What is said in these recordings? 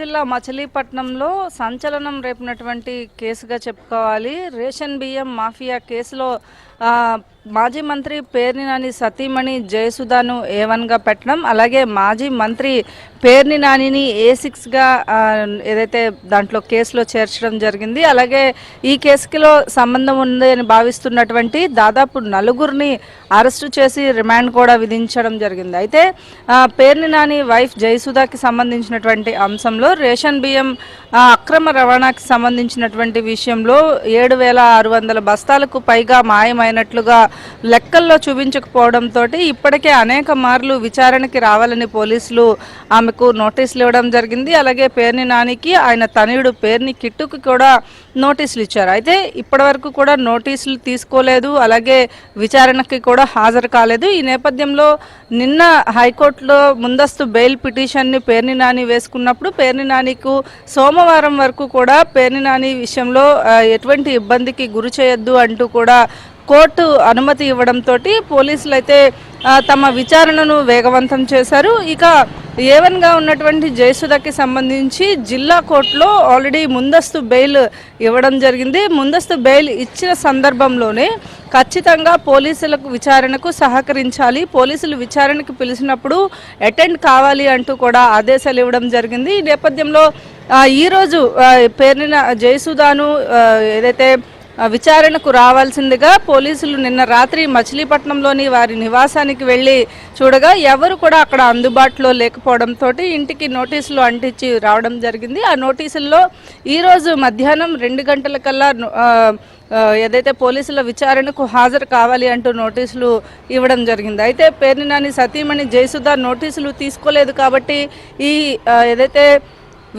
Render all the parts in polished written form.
జిల్లా మచిలీపట్నంలో సంచలనం రేపినటువంటి కేసుగా చెప్పుకోవాలి. రేషన్ బియ్యం మాఫియా కేసులో మాజీ మంత్రి పేర్ని నాని సతీమణి జయసుధను A1గా పెట్టడం, అలాగే మాజీ మంత్రి పేర్ని నానిని A6గా ఏదైతే దాంట్లో కేసులో చేర్చడం జరిగింది. అలాగే ఈ కేసులో సంబంధం ఉంది అని భావిస్తున్నటువంటి దాదాపు నలుగురిని అరెస్టు చేసి రిమాండ్ కూడా విధించడం జరిగింది. అయితే పేర్ని నాని వైఫ్ జయసుధకి సంబంధించినటువంటి అంశంలో రేషన్ బియ్యం అక్రమ రవాణాకి సంబంధించినటువంటి విషయంలో 7,600 బస్తాలకు పైగా మాయమైనట్లుగా లెక్కల్లో చూపించకపోవడంతో ఇప్పటికే అనేక మార్లు విచారణకి రావాలని పోలీసులు ఆమెకు నోటీసులు ఇవ్వడం జరిగింది. అలాగే పేర్ని నానికి ఆయన తనయుడు పేర్ని కిట్టుకు కూడా నోటీసులు ఇచ్చారు. అయితే ఇప్పటివరకు కూడా నోటీసులు తీసుకోలేదు, అలాగే విచారణకి కూడా హాజరు కాలేదు. ఈ నేపథ్యంలో నిన్న హైకోర్టులో ముందస్తు బెయిల్ పిటిషన్ని పేర్ని నాని వేసుకున్నప్పుడు పేర్ని నానికు సోమవారం వరకు కూడా పేర్ని నాని విషయంలో ఎటువంటి ఇబ్బందికి గురి చేయొద్దు అంటూ కూడా కోర్టు అనుమతి ఇవ్వడంతో పోలీసులు అయితే తమ విచారణను వేగవంతం చేశారు. ఇక A1గా ఉన్నటువంటి జయసుధకి సంబంధించి జిల్లా కోర్టులో ఆల్రెడీ ముందస్తు బెయిల్ ఇవ్వడం జరిగింది. ముందస్తు బెయిల్ ఇచ్చిన సందర్భంలోనే ఖచ్చితంగా పోలీసులకు విచారణకు సహకరించాలి, పోలీసులు విచారణకు పిలిచినప్పుడు అటెండ్ కావాలి అంటూ కూడా ఆదేశాలు ఇవ్వడం జరిగింది. ఈ నేపథ్యంలో ఈరోజు పేర్ని జయసుధను ఏదైతే విచారణకు రావాల్సిందిగా పోలీసులు నిన్న రాత్రి మచిలీపట్నంలోని వారి నివాసానికి వెళ్ళి చూడగా ఎవరు కూడా అక్కడ అందుబాటులో లేకపోవడంతో ఇంటికి నోటీసులు అంటించి రావడం జరిగింది. ఆ నోటీసుల్లో ఈరోజు మధ్యాహ్నం 2 గంటలకల్లా ఏదైతే పోలీసుల విచారణకు హాజరు కావాలి అంటూ నోటీసులు ఇవ్వడం జరిగింది. అయితే పేర్ని నాని సతీమణి జయసుధ నోటీసులు తీసుకోలేదు కాబట్టి ఈ ఏదైతే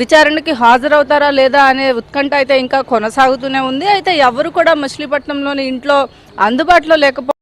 విచారణకి హాజరవుతారా లేదా అనే ఉత్కంఠ అయితే ఇంకా కొనసాగుతూనే ఉంది. అయితే ఎవరు కూడా మచిలీపట్నంలోని ఇంట్లో అందుబాటులో లేకపోతే